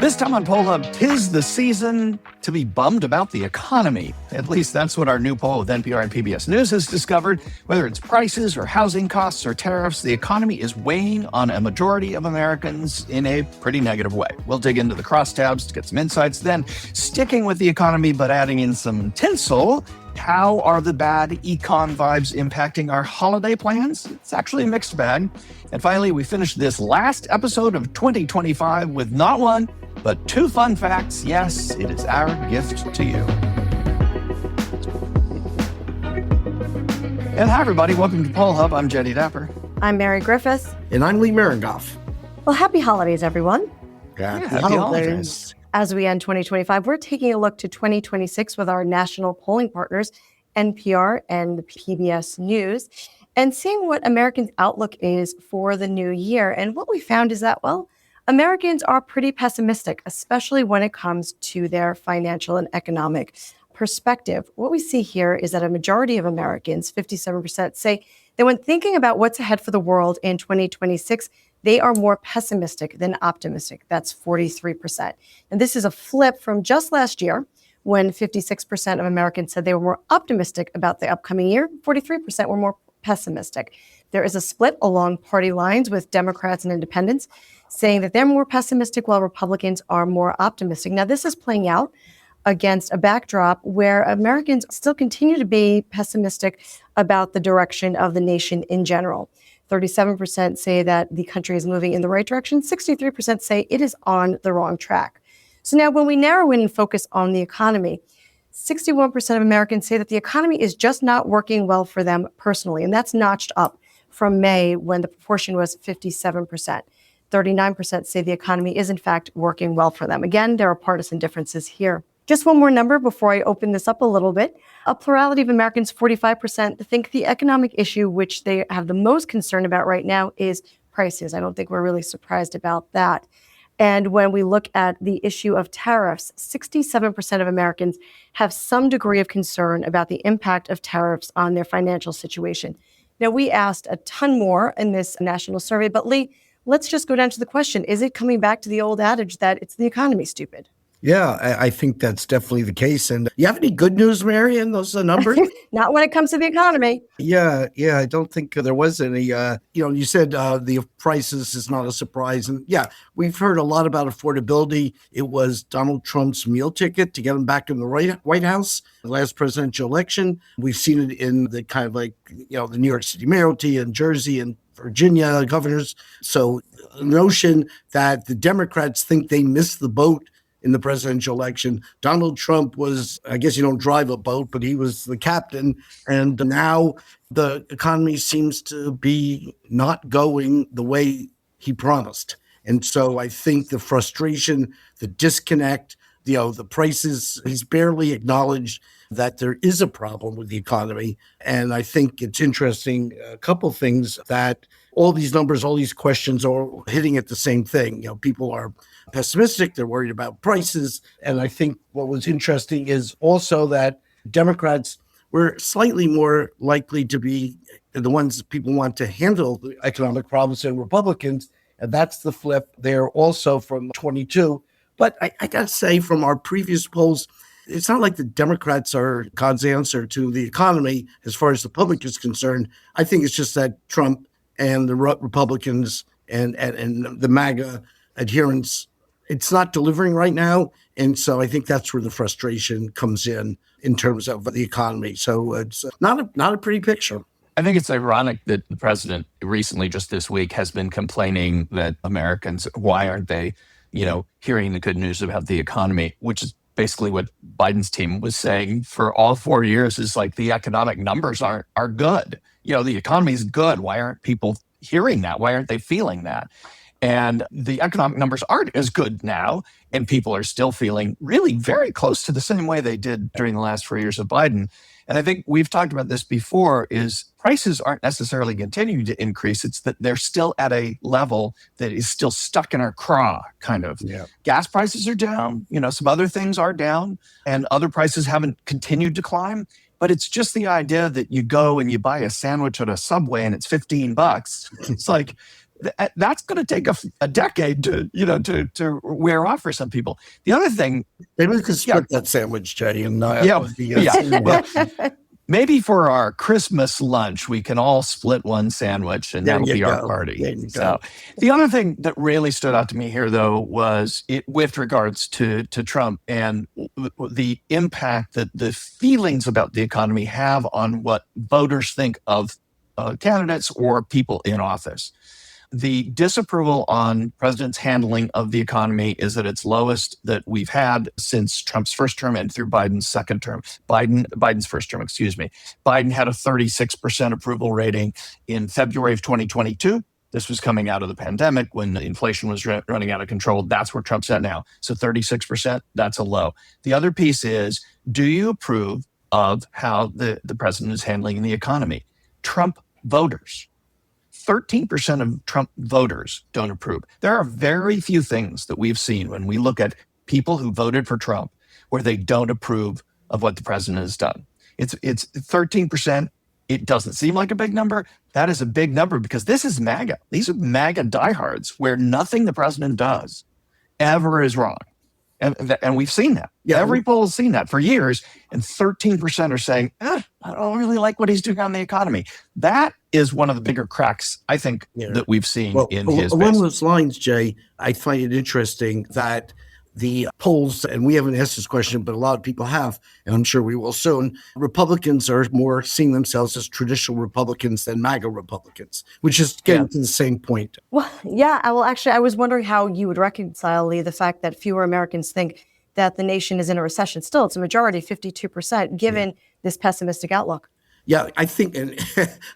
This time on Poll Hub, 'tis the season to be bummed about the economy. At least that's what our new poll with NPR and PBS News has discovered. Whether it's prices or housing costs or tariffs, the economy is weighing on a majority of Americans in a pretty negative way. We'll dig into the crosstabs to get some insights. Then, sticking with the economy but adding in some tinsel, how are the bad econ vibes impacting our holiday plans? It's actually a mixed bag. And finally, we finish this last episode of 2025 with not one, but two fun facts. Yes, it is our gift to you. And hi, everybody. Welcome to Poll Hub. I'm Jenny Dapper. I'm Mary Griffiths. And I'm Lee Marengoff. Well, happy holidays, everyone. Happy holidays. As we end 2025, we're taking a look to 2026 with our national polling partners, NPR and PBS News, and seeing what Americans' outlook is for the new year. And what we found is that, well, Americans are pretty pessimistic, especially when it comes to their financial and economic perspective. What we see here is that a majority of Americans, 57%, say that when thinking about what's ahead for the world in 2026, they are more pessimistic than optimistic. That's 43%. And this is a flip from just last year, when 56% of Americans said they were more optimistic about the upcoming year. 43% were more pessimistic. There is a split along party lines with Democrats and independents saying that they're more pessimistic while Republicans are more optimistic. Now, this is playing out against a backdrop where Americans still continue to be pessimistic about the direction of the nation in general. 37% say that the country is moving in the right direction. 63% say it is on the wrong track. So now when we narrow in and focus on the economy, 61% of Americans say that the economy is just not working well for them personally. And that's notched up from May when the proportion was 57%. 39% say the economy is in fact working well for them. Again, there are partisan differences here. Just one more number before I open this up a little bit. A plurality of Americans, 45%, think the economic issue which they have the most concern about right now is prices. I don't think we're really surprised about that. And when we look at the issue of tariffs, 67% of Americans have some degree of concern about the impact of tariffs on their financial situation. Now, we asked a ton more in this national survey, but Lee, let's just go down to the question. Is it coming back to the old adage that it's the economy, stupid? Yeah, I think that's definitely the case. And you have any good news, Mary, in those numbers? Not when it comes to the economy. Yeah, I don't think there was any. You said the prices is not a surprise. And yeah, we've heard a lot about affordability. It was Donald Trump's meal ticket to get him back in the White House, the last presidential election. We've seen it in the kind of like, the New York City mayoralty and Jersey and Virginia governors. So the notion that the Democrats think they missed the boat in the presidential election. Donald Trump was, I guess you don't drive a boat, but he was the captain. And now the economy seems to be not going the way he promised. And so I think the frustration, the disconnect, the prices, he's barely acknowledged that there is a problem with the economy. And I think it's interesting, a couple things that all these numbers, all these questions are hitting at the same thing. People are pessimistic. They're worried about prices. And I think what was interesting is also that Democrats were slightly more likely to be the ones that people want to handle the economic problems than Republicans. And that's the flip there also from 22. But I got to say, from our previous polls, it's not like the Democrats are God's answer to the economy as far as the public is concerned. I think it's just that Trump and the Republicans and the MAGA adherents, it's not delivering right now. And so I think that's where the frustration comes in terms of the economy. So it's not a pretty picture. I think it's ironic that the president recently, just this week, has been complaining that Americans, why aren't they, hearing the good news about the economy, which is basically what Biden's team was saying for all 4 years, is like the economic numbers are good. The economy is good. Why aren't people hearing that? Why aren't they feeling that? And the economic numbers aren't as good now, and people are still feeling really very close to the same way they did during the last 4 years of Biden. And I think we've talked about this before, is prices aren't necessarily continuing to increase. It's that they're still at a level that is still stuck in our craw, kind of. Yeah. Gas prices are down, some other things are down, and other prices haven't continued to climb. But it's just the idea that you go and you buy a sandwich at a Subway and it's $15. It's like, that's going to take a decade to wear off for some people. The other thing, Maybe we could split that sandwich, Jay, and maybe for our Christmas lunch, we can all split one sandwich and that'll be our party. So the other thing that really stood out to me here, though, was with regards to Trump and the impact that the feelings about the economy have on what voters think of candidates or people in office. The disapproval on president's handling of the economy is at its lowest that we've had since Trump's first term and through Biden's second term. Biden's first term, excuse me. Biden had a 36% approval rating in February of 2022. This was coming out of the pandemic when the inflation was running out of control. That's where Trump's at now. So 36%, that's a low. The other piece is, do you approve of how the president is handling the economy? Trump voters. 13% of Trump voters don't approve. There are very few things that we've seen when we look at people who voted for Trump where they don't approve of what the president has done. It's 13%. It doesn't seem like a big number. That is a big number because this is MAGA. These are MAGA diehards where nothing the president does ever is wrong. And we've seen that. Yeah, every poll has seen that for years. And 13% are saying, I don't really like what he's doing on the economy. That is one of the bigger cracks, I think, that we've seen in his base. Along those lines, Jay, I find it interesting that the polls, and we haven't asked this question, but a lot of people have, and I'm sure we will soon, Republicans are more seeing themselves as traditional Republicans than MAGA Republicans, which is getting to the same point. Well, yeah, I was wondering how you would reconcile, Lee, the fact that fewer Americans think that the nation is in a recession. Still, it's a majority, 52%, given this pessimistic outlook. Yeah, I think, and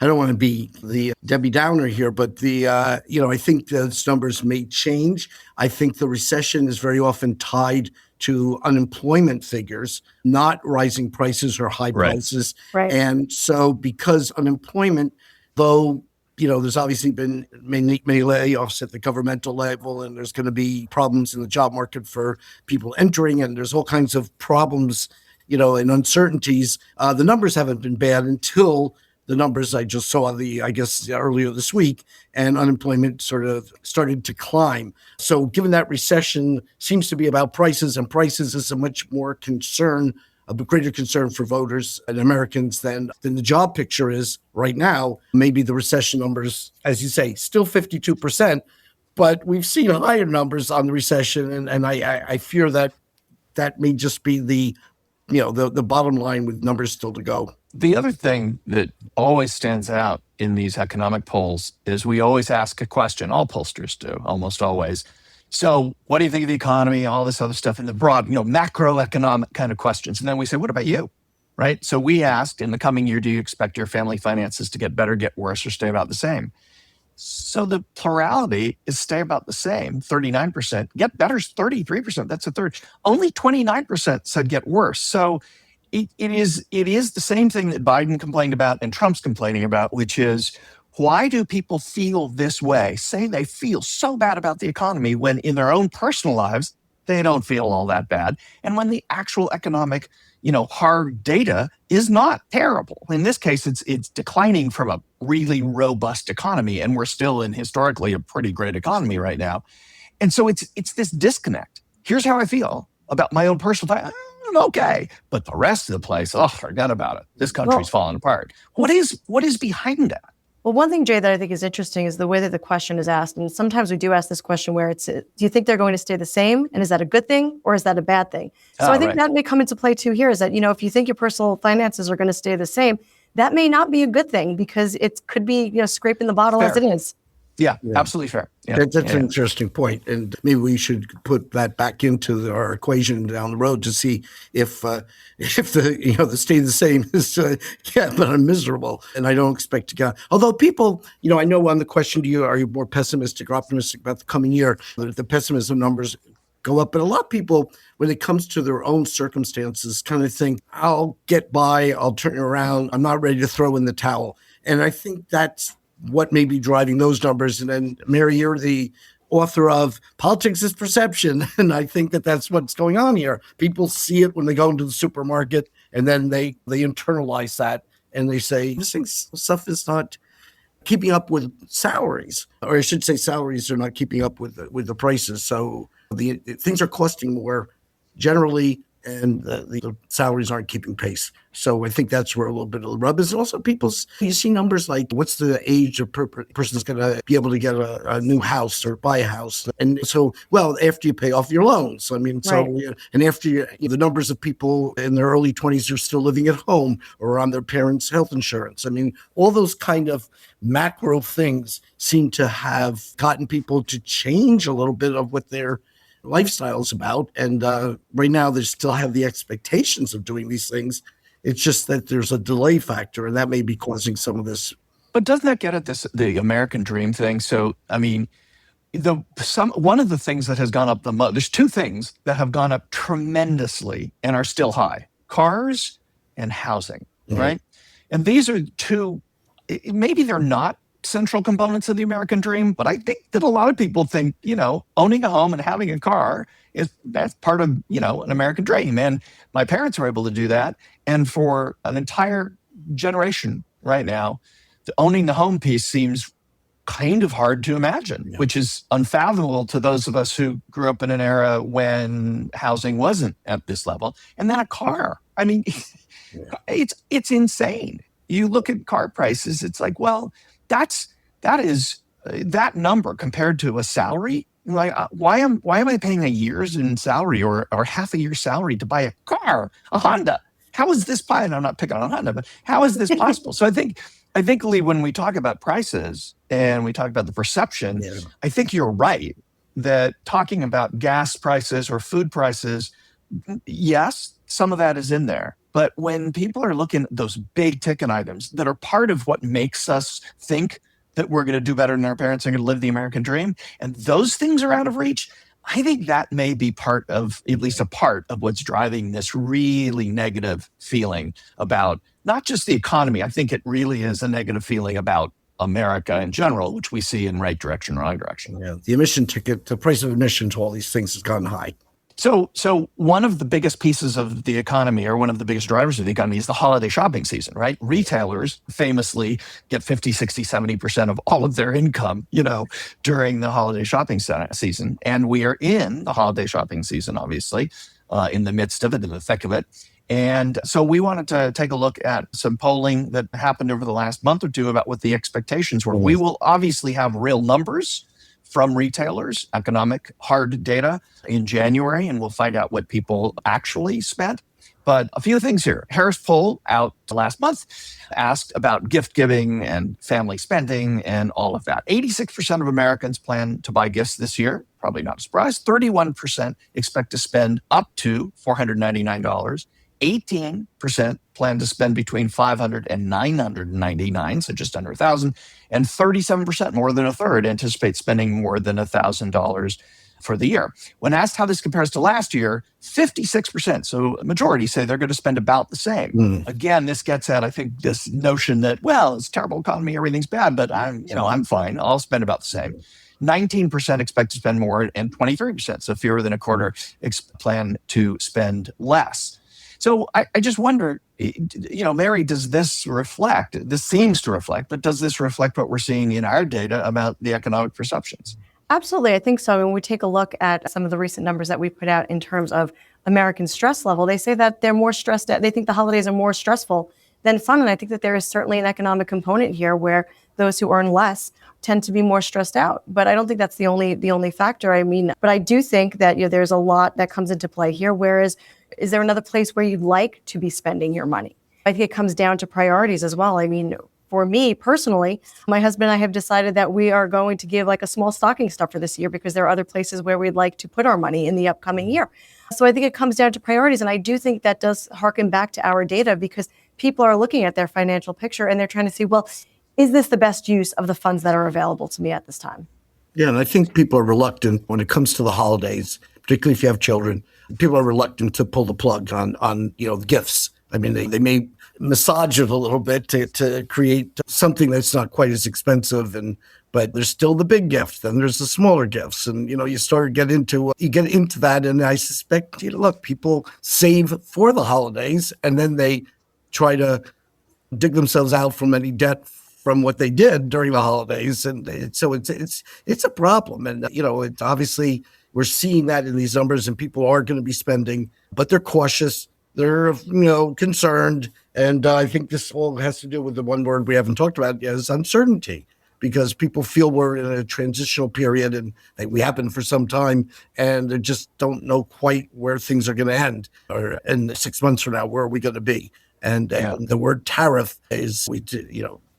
I don't want to be the Debbie Downer here, but I think those numbers may change. I think the recession is very often tied to unemployment figures, not rising prices or high prices. Right. And so because unemployment, though, there's obviously been many layoffs at the governmental level, and there's going to be problems in the job market for people entering, and there's all kinds of problems and uncertainties. The numbers haven't been bad until the numbers I just saw earlier this week, and unemployment sort of started to climb. So given that recession seems to be about prices, and prices is a much more a greater concern for voters and Americans than the job picture is right now. Maybe the recession numbers, as you say, still 52%, but we've seen higher numbers on the recession. And I fear that may just be the bottom line with numbers still to go. The other thing that always stands out in these economic polls is we always ask a question. All pollsters do, almost always. So what do you think of the economy? All this other stuff in the broad, macroeconomic kind of questions. And then we say, what about you? Right? So we asked, in the coming year, do you expect your family finances to get better, get worse, or stay about the same? So the plurality is stay about the same, 39%. Get better is 33%. That's a third. Only 29% said get worse. So it is the same thing that Biden complained about and Trump's complaining about, which is, why do people feel this way? Say they feel so bad about the economy when in their own personal lives, they don't feel all that bad. And when the actual economic, hard data is not terrible. In this case, it's declining from a really robust economy, and we're still in historically a pretty great economy right now. And so it's this disconnect. Here's how I feel about my own personal life. I'm okay, but the rest of the place, forget about it. This country's falling apart. What is behind that? Well, one thing, Jay, that I think is interesting is the way that the question is asked. And sometimes we do ask this question where it's, do you think they're going to stay the same? And is that a good thing or is that a bad thing? So I think that may come into play too here is that, if you think your personal finances are going to stay the same, that may not be a good thing because it could be, scraping the bottle as it is. Yeah, absolutely fair. Yeah. That's an interesting point. And maybe we should put that back into our equation down the road to see if the stay the same is, but I'm miserable. And I don't expect to get, although people, I know on the question to you, are you more pessimistic or optimistic about the coming year? The pessimism numbers go up. But a lot of people, when it comes to their own circumstances, kind of think, I'll get by, I'll turn it around. I'm not ready to throw in the towel. And I think that's what may be driving those numbers. And then, Mary, you're the author of Politics is Perception. And I think that's what's going on here. People see it when they go into the supermarket, and then they internalize that, and they say, this stuff is not keeping up with salaries, or I should say salaries are not keeping up with the prices. So the things are costing more generally, and the salaries aren't keeping pace. So I think that's where a little bit of the rub is. And also you see numbers like what's the age a person's going to be able to get a new house or buy a house. And so, well, after you pay off your loans, I mean, so, Right. and after the numbers of people in their early 20s are still living at home or on their parents' health insurance. I mean, all those kind of macro things seem to have gotten people to change a little bit of what their lifestyles about. And right now, they still have the expectations of doing these things. It's just that there's a delay factor, and that may be causing some of this. But doesn't that get at the American dream thing? So, I mean, one of the things that has gone up the most, there's two things that have gone up tremendously and are still high: cars and housing, right? And these are two, maybe they're not central components of the American dream, but I think that a lot of people think, owning a home and having a car that's part of, an American dream. And my parents were able to do that. And for an entire generation right now, owning the home piece seems kind of hard to imagine, which is unfathomable to those of us who grew up in an era when housing wasn't at this level. And then a car. I mean, it's insane. You look at car prices, it's like, well, that is that number compared to a salary. Like, why am I paying a year's in salary or half a year's salary to buy a car, a Honda? How is this possible? And I'm not picking on Honda, but how is this possible? So I think, Lee, when we talk about prices and we talk about the perception, I think you're right that talking about gas prices or food prices, yes, some of that is in there. But when people are looking at those big ticket items that are part of what makes us think that we're going to do better than our parents are going to live the American dream, and those things are out of reach, I think that may be at least a part of what's driving this really negative feeling about not just the economy. I think it really is a negative feeling about America in general, which we see in right direction, wrong direction. Yeah, the admission ticket, the price of admission to all these things has gotten high. So one of the biggest pieces of the economy, or one of the biggest drivers of the economy, is the holiday shopping season, right? Retailers famously get 50, 60, 70% of all of their income, during the holiday shopping season. And we are in the holiday shopping season, obviously, in the midst of it, in the thick of it. And so we wanted to take a look at some polling that happened over the last month or two about what the expectations were. We will obviously have real numbers from retailers, economic hard data in January, and we'll find out what people actually spent. But a few things here. Harris poll out last month asked about gift giving and family spending and all of that. 86% of Americans plan to buy gifts this year. Probably not a surprise. 31% expect to spend up to $499. 18% plan to spend between $500 and $999, so just under $1,000, and 37%, more than a third, anticipate spending more than $1,000 for the year. When asked how this compares to last year, 56%, so a majority, say they're going to spend about the same. Again, this gets at, I think, this notion that, well, it's a terrible economy, everything's bad, but I'm fine. I'll spend about the same. 19% expect to spend more, and 23%, so fewer than a quarter, plan to spend less. So I just wonder, Mary, does this seems to reflect, but does this reflect what we're seeing in our data about the economic perceptions? Absolutely. I think so. When we take a look at some of the recent numbers that we put out in terms of American stress level, they say that they're more stressed out. They think the holidays are more stressful than fun. And I think that there is certainly an economic component here where those who earn less tend to be more stressed out. But I don't think that's the only factor. I mean, but I do think that there's a lot that comes into play here. Whereas, is there another place where you'd like to be spending your money? I think it comes down to priorities as well. I mean, for me personally, my husband and I have decided that we are going to give like a small stocking stuffer this year because there are other places where we'd like to put our money in the upcoming year. So I think it comes down to priorities. And I do think that does harken back to our data because people are looking at their financial picture and they're trying to see, well, is this the best use of the funds that are available to me at this time? Yeah, and I think people are reluctant when it comes to the holidays, particularly if you have children. People are reluctant to pull the plug on gifts. I mean, they may massage it a little bit to create something that's not quite as expensive, but there's still the big gift, then there's the smaller gifts, and you get into that, and I suspect look, people save for the holidays, and then they try to dig themselves out from any debt from what they did during the holidays. And so it's a problem. And, it's obviously we're seeing that in these numbers, and people are going to be spending, but they're cautious. They're, concerned. And I think this all has to do with the one word we haven't talked about yet is uncertainty, because people feel we're in a transitional period, and we have been for some time, and they just don't know quite where things are going to end, or in 6 months from now, where are we going to be? And the word tariff is, we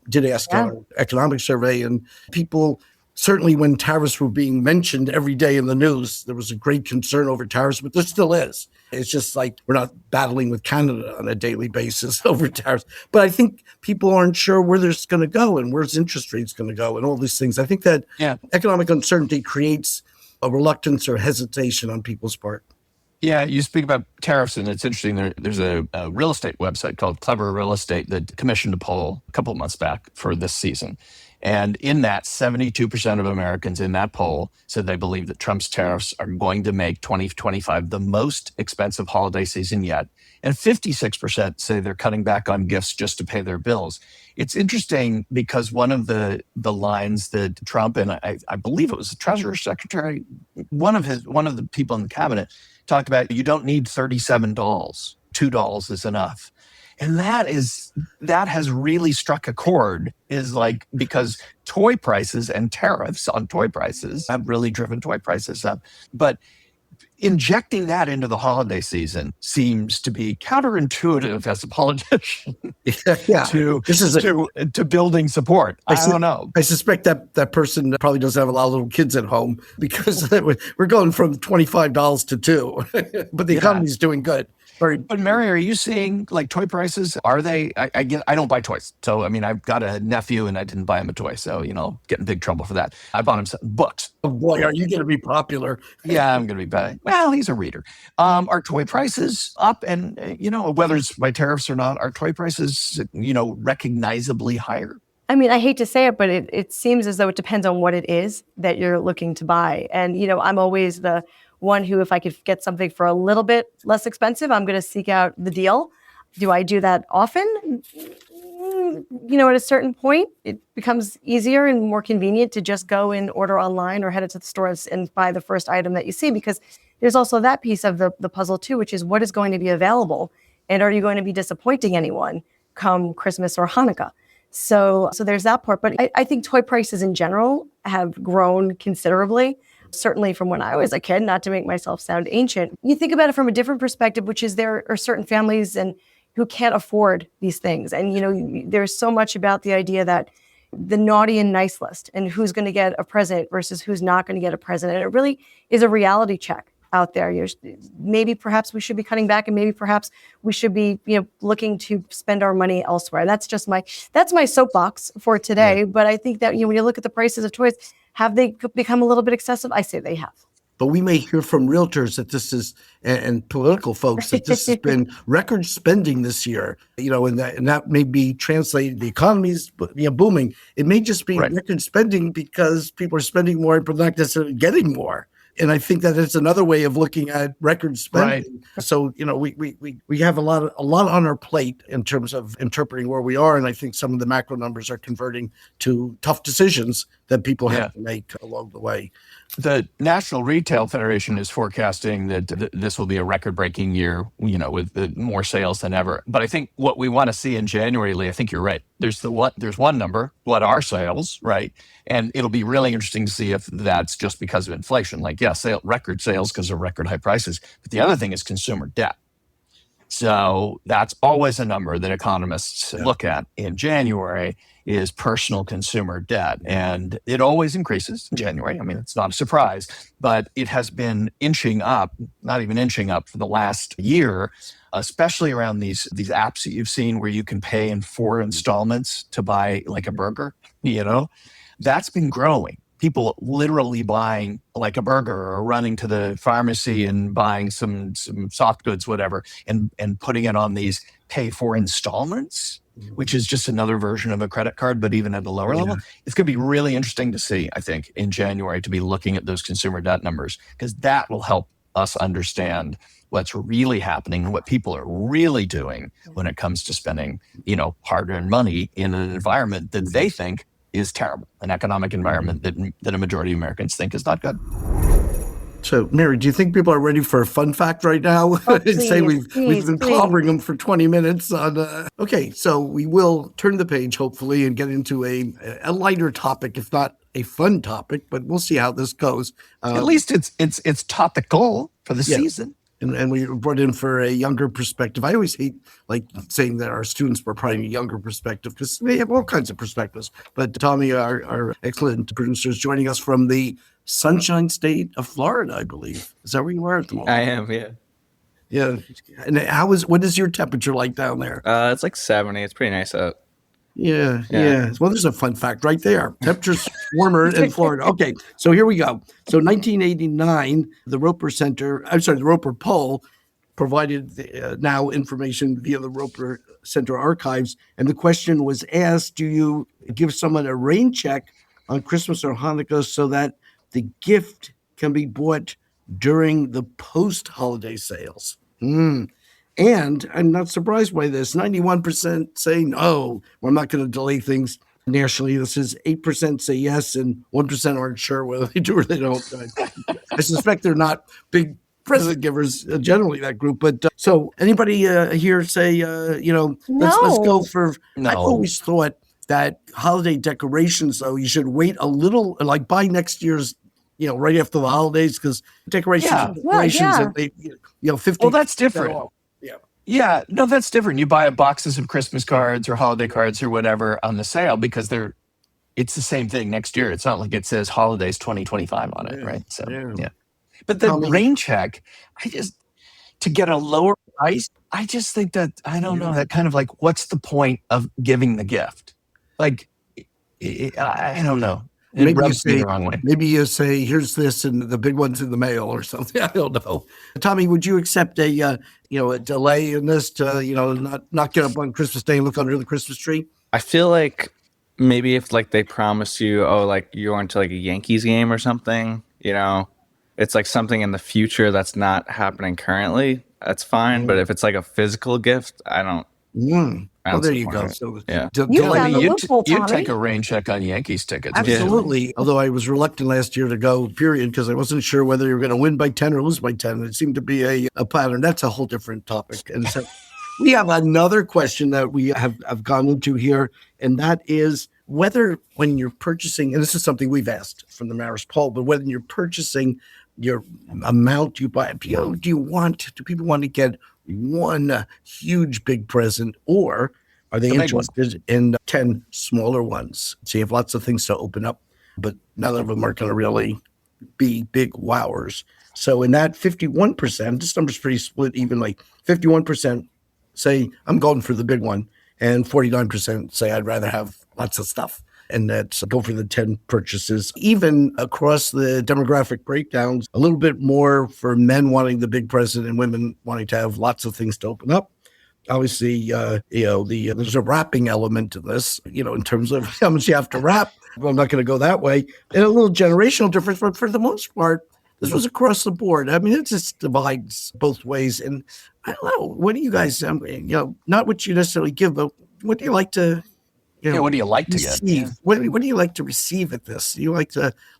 did ask on an economic survey, and people, certainly when tariffs were being mentioned every day in the news, there was a great concern over tariffs, but there still is. It's just like we're not battling with Canada on a daily basis over tariffs. But I think people aren't sure where this is going to go and where's interest rates going to go and all these things. I think that economic uncertainty creates a reluctance or hesitation on people's part. Yeah, you speak about tariffs, and it's interesting. There's a real estate website called Clever Real Estate that commissioned a poll a couple of months back for this season. And in that, 72% of Americans in that poll said they believe that Trump's tariffs are going to make 2025 the most expensive holiday season yet. And 56% say they're cutting back on gifts just to pay their bills. It's interesting because one of the lines that Trump, and I believe it was the Treasury Secretary, one of the people in the cabinet, talked about, you don't need $37. $2 is enough. And that has really struck a chord, is like, because toy prices and tariffs on toy prices have really driven toy prices up. But injecting that into the holiday season seems to be counterintuitive as a politician to building support. I don't know. I suspect that person probably doesn't have a lot of little kids at home, because we're going from $25 to $2, but the economy's doing good. But Mary, are you seeing like toy prices? Are they? I don't buy toys, so I mean, I've got a nephew and I didn't buy him a toy, so get in big trouble for that. I bought him some books. Oh boy, are you going to be popular? Yeah, I'm going to be bad. Well, he's a reader. Are toy prices up? And whether it's by tariffs or not, are toy prices recognizably higher? I mean, I hate to say it, but it seems as though it depends on what it is that you're looking to buy. And I'm always the one who, if I could get something for a little bit less expensive, I'm going to seek out the deal. Do I do that often? At a certain point, it becomes easier and more convenient to just go and order online or head into the stores and buy the first item that you see, because there's also that piece of the puzzle too, which is what is going to be available, and are you going to be disappointing anyone come Christmas or Hanukkah? So there's that part. But I think toy prices in general have grown considerably. Certainly from when I was a kid, not to make myself sound ancient. You think about it from a different perspective, which is there are certain families who can't afford these things. And, there's so much about the idea that the naughty and nice list and who's going to get a present versus who's not going to get a present. And it really is a reality check out there. Maybe perhaps we should be cutting back, and maybe perhaps we should be, looking to spend our money elsewhere. That's just that's my soapbox for today. Yeah. But I think that, when you look at the prices of toys, have they become a little bit excessive? I say they have. But we may hear from realtors that this is, and political folks, that this has been record spending this year, and that may be translated, the economy's booming. It may just be record spending because people are spending more, but not necessarily getting more. And I think that it's another way of looking at record spending. Right. So, we have a lot on our plate in terms of interpreting where we are. And I think some of the macro numbers are converting to tough decisions that people have to make along the way. The National Retail Federation is forecasting that this will be a record-breaking year, with more sales than ever. But I think what we want to see in January, Lee, I think you're right. There's one number, what are sales, right? And it'll be really interesting to see if that's just because of inflation. Like, record sales because of record high prices. But the other thing is consumer debt. So that's always a number that economists look at in January, is personal consumer debt. And it always increases in January. I mean, it's not a surprise, but it has been inching up, not even inching up for the last year, especially around these apps that you've seen where you can pay in 4 installments to buy like a burger, that's been growing. People literally buying like a burger or running to the pharmacy and buying some soft goods, whatever, and putting it on these pay for installments, which is just another version of a credit card, but even at a lower level. It's going to be really interesting to see, I think, in January, to be looking at those consumer debt numbers, because that will help us understand what's really happening and what people are really doing when it comes to spending, hard-earned money in an environment that they think is terrible, an economic environment that a majority of Americans think is not good. So, Mary, do you think people are ready for a fun fact right now? Oh, please, Say we've been please. clobbering them for 20 minutes on. Okay, so we will turn the page hopefully and get into a lighter topic, if not a fun topic, but we'll see how this goes. At least it's topical for the season. And we brought in for a younger perspective. I always hate saying that our students were providing a younger perspective because they have all kinds of perspectives. But Tommy, our excellent producer, is joining us from the Sunshine State of Florida, I believe. Is that where you are at the moment? I am, yeah. Yeah. And what is your temperature like down there? It's like 70. It's pretty nice out. Yeah. Well, there's a fun fact right there. Temperature's warmer in Florida. Okay, so here we go. So 1989, the Roper poll provided now information via the Roper Center archives. And the question was asked, do you give someone a rain check on Christmas or Hanukkah so that the gift can be bought during the post-holiday sales? And I'm not surprised by this. 91% say no, I'm not going to delay things nationally. This is 8% say yes, and 1% aren't sure whether they do or they don't. I suspect they're not big present givers generally, that group. But so anybody here say, let's go for. No. I've always thought that holiday decorations, though, you should wait a little, like buy next year's, right after the holidays, because decorations, and they, 50. Well, that's different. Yeah, no, that's different. You buy boxes of Christmas cards or holiday cards or whatever on the sale because it's the same thing next year. It's not like it says holidays 2025 on it, right? So, yeah. But the rain check, to get a lower price, I just think that, I don't know, that kind of like, what's the point of giving the gift? Like, I don't know. It rubs me the wrong way. Maybe you say, here's this and the big one's in the mail or something. I don't know. Tommy, would you accept a delay in this to, not get up on Christmas Day and look under the Christmas tree? I feel like maybe if they promise you, you're going to a Yankees game or something, it's like something in the future that's not happening currently. That's fine. But if it's a physical gift, I don't. Oh, there you go. So, yeah. You take a rain check on Yankees tickets. Absolutely. Yeah. Although I was reluctant last year to go, period, because I wasn't sure whether you were going to win by 10 or lose by 10. It seemed to be a pattern. That's a whole different topic. And so we have another question that we have gone into here, and that is whether when you're purchasing, and this is something we've asked from the Marist poll, but whether you're purchasing your amount you buy, do people want to get one huge big present, or are they interested in 10 smaller ones? So you have lots of things to open up, but none of them are going to really be big wowers. So in that 51%, this number's pretty split evenly. 51% say, I'm going for the big one, and 49% say, I'd rather have lots of stuff. And that's go for the 10 purchases. Even across the demographic breakdowns, a little bit more for men wanting the big present and women wanting to have lots of things to open up. Obviously, there's a wrapping element to this, in terms of how much you have to wrap. Well, I'm not going to go that way. And a little generational difference, but for the most part, this was across the board. I mean, it just divides both ways. And I don't know, what do you guys, not what you necessarily give, but what do you like to what do you like to receive? get? What do you like to receive at this? Do you like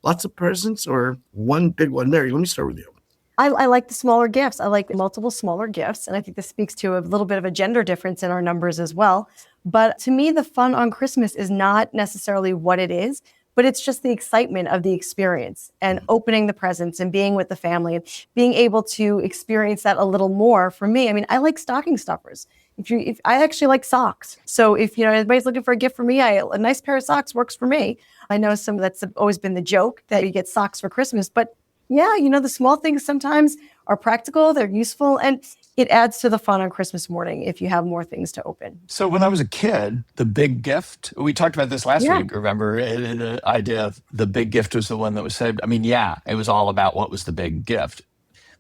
lots of presents or one big one? Mary, let me start with you. I like the smaller gifts. I like multiple smaller gifts. And I think this speaks to a little bit of a gender difference in our numbers as well. But to me, the fun on Christmas is not necessarily what it is, but it's just the excitement of the experience and opening the presents and being with the family and being able to experience that a little more. For me, I mean, I like stocking stuffers. If I actually like socks. So if anybody's looking for a gift for me, a nice pair of socks works for me. I know that's always been the joke that you get socks for Christmas, but yeah, the small things sometimes are practical, they're useful, and it adds to the fun on Christmas morning if you have more things to open. So when I was a kid, the big gift, we talked about this last week, remember? The idea of the big gift was the one that was saved. I mean, yeah, it was all about what was the big gift.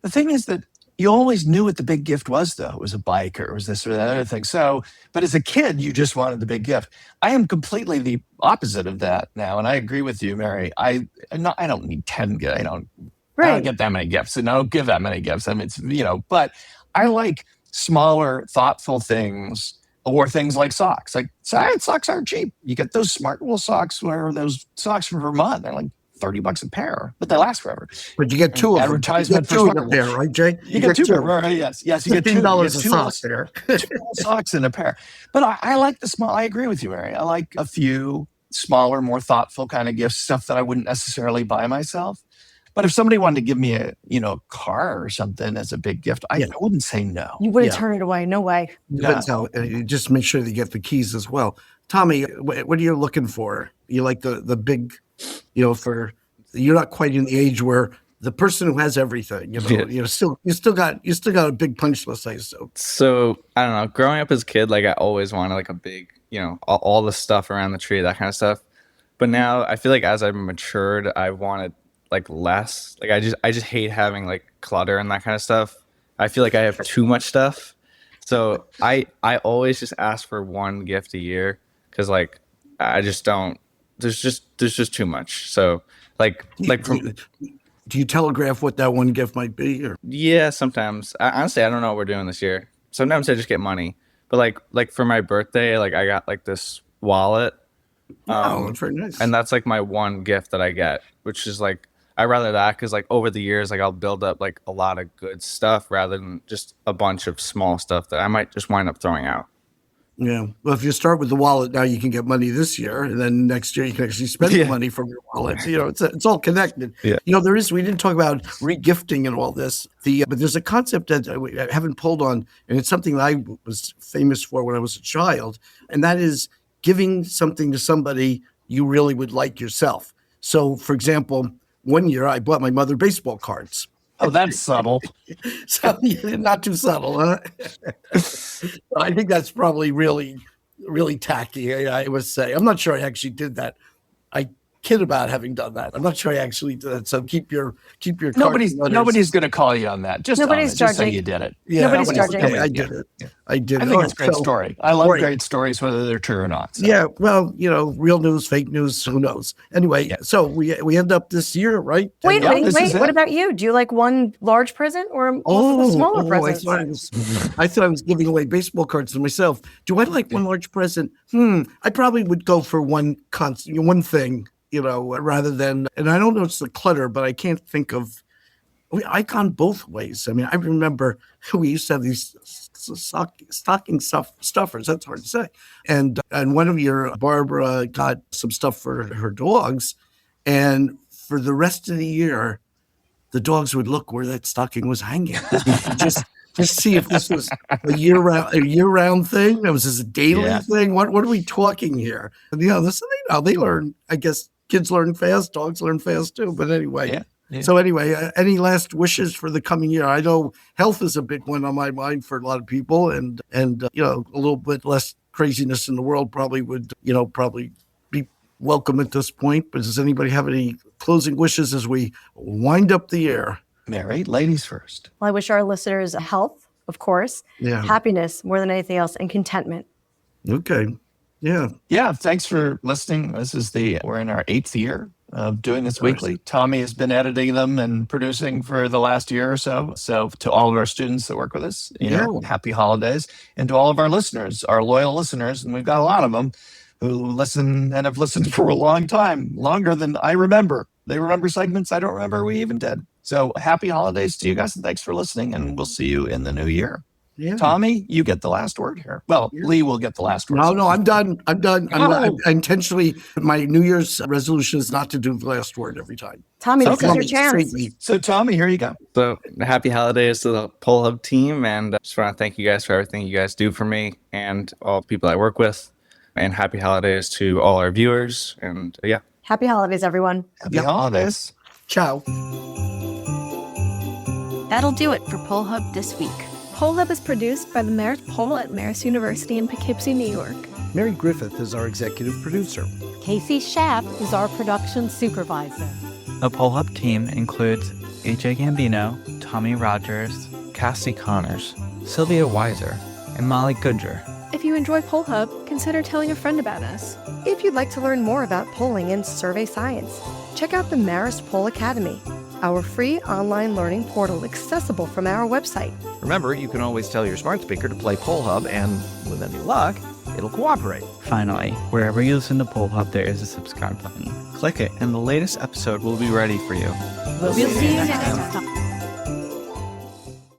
The thing is that you always knew what the big gift was, though. It was a bike or it was this or that other thing. So, but as a kid, you just wanted the big gift. I am completely the opposite of that now, and I agree with you, Mary. I don't need 10 gifts. I don't Right. get that many gifts and I don't give that many gifts. I mean, it's, but I like smaller, thoughtful things or things like socks. Like socks aren't cheap. You get those smart wool socks where those socks from Vermont, they're like $30 a pair, but they last forever. But you get two of them. Advertisement You for get two in smart a wool. pair, right, Jay? You get two pair, right? Yes, you get two. $15 You a get two sock there. two socks in a pair. But I like the small. I agree with you, Mary. I like a few smaller, more thoughtful kind of gifts, stuff that I wouldn't necessarily buy myself. But if somebody wanted to give me a car or something as a big gift, I wouldn't say no. You wouldn't Yeah. turn it away. No way. Depends how. You just make sure that you get the keys as well. Tommy, what are you looking for? You like the big, for you're not quite in the age where the person who has everything, you still got a big punch list, I assume. So I don't know. Growing up as a kid, like I always wanted like a big, all the stuff around the tree, that kind of stuff. But now I feel like as I've matured, I wanted like less. Like I just hate having like clutter and that kind of stuff. I feel like I have too much stuff. So I always just ask for one gift a year because like I just don't. There's just too much. So Do you telegraph what that one gift might be? Or yeah, sometimes. Honestly, I don't know what we're doing this year. Sometimes I just get money. But like for my birthday, like I got like this wallet. that's very nice. And that's like my one gift that I get, which is like I rather that because like over the years, like I'll build up like a lot of good stuff rather than just a bunch of small stuff that I might just wind up throwing out. Yeah. Well, if you start with the wallet now, you can get money this year, and then next year you can actually spend the money from your wallet. So, it's all connected. Yeah. We didn't talk about regifting and all this. But there's a concept that I haven't pulled on, and it's something that I was famous for when I was a child, and that is giving something to somebody you really would like yourself. So, for example, one year I bought my mother baseball cards. Oh, that's subtle. So not too subtle, huh? I think that's probably really, really tacky. I would say. I'm not sure I actually did that. I kid about having done that. I'm not sure I actually did that. So keep your Nobody's going to call you on that. Just Nobody's own it. Just say judging. you did it. Yeah, Nobody's judging. Okay, I did it. Yeah. I did. I think it's a great story. I love great stories, whether they're true or not. So. Yeah, well, real news, fake news, who knows? Anyway, so we end up this year, right? Wait. this is What it. about you? Do you like one large present or multiple smaller presents? I thought I was giving away baseball cards to myself. Do I like one large present? I probably would go for one thing, rather than, and I don't know it's the clutter, but I can't think of. I gone both ways. I mean, I remember we used to have these stocking stuffers. That's hard to say. And one of your Barbara got some stuff for her dogs, and for the rest of the year, the dogs would look where that stocking was hanging. just see if this was a year round thing. Was this a daily thing? What are we talking here? And, they learn. I guess kids learn fast. Dogs learn fast too. But anyway. Yeah. Yeah. So anyway, any last wishes for the coming year? I know health is a big one on my mind for a lot of people, and a little bit less craziness in the world probably would probably be welcome at this point. But does anybody have any closing wishes as we wind up the year? Mary, ladies first. Well, I wish our listeners health, of course, happiness more than anything else, and contentment. Okay. Yeah. Yeah. Thanks for listening. We're in our 8th year of doing this weekly. Tommy has been editing them and producing for the last year or so. So to all of our students that work with us, happy holidays. And to all of our listeners, our loyal listeners, and we've got a lot of them who listen and have listened for a long time, longer than I remember. They remember segments I don't remember we even did. So happy holidays to you guys, and thanks for listening, and we'll see you in the new year. Yeah. Tommy, you get the last word here. Well, Lee will get the last word. No, I'm done. I intentionally, my New Year's resolution is not to do the last word every time. Tommy, this is your chance. So, Tommy, here you go. So, happy holidays to the Pole Hub team, and I just want to thank you guys for everything you guys do for me and all the people I work with. And happy holidays to all our viewers. And Happy holidays, everyone. Happy holidays. Ciao. That'll do it for Pole Hub this week. Pole Hub is produced by the Marist Pole at Marist University in Poughkeepsie, New York. Mary Griffith is our executive producer. Casey Schaff is our production supervisor. The Pole Hub team includes AJ Gambino, Tommy Rogers, Cassie Connors, Sylvia Weiser, and Molly Goodger. If you enjoy Pole Hub, consider telling a friend about us. If you'd like to learn more about polling and survey science, check out the Marist Poll Academy. our free online learning portal accessible from our website. Remember, you can always tell your smart speaker to play Poll Hub, and with any luck, it'll cooperate. Finally, wherever you listen to Poll Hub, there is a subscribe button. Click it, and the latest episode will be ready for you. We'll see you next time.